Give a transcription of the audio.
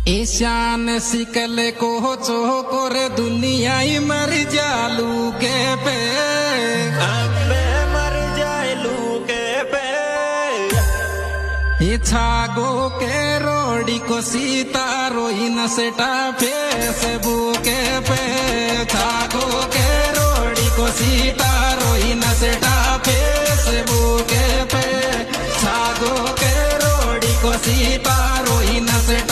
ईशान सिकले को चो करे दुनियाई मर जालू के पे अबे मर जालू के पे छागो के रोडी को सीता रोइन सेटा फेसबुक पे छागो के रोडी को सीता रोइन सेटा फेसबुक पे छागो के रोडी को सीता रोइन सेटा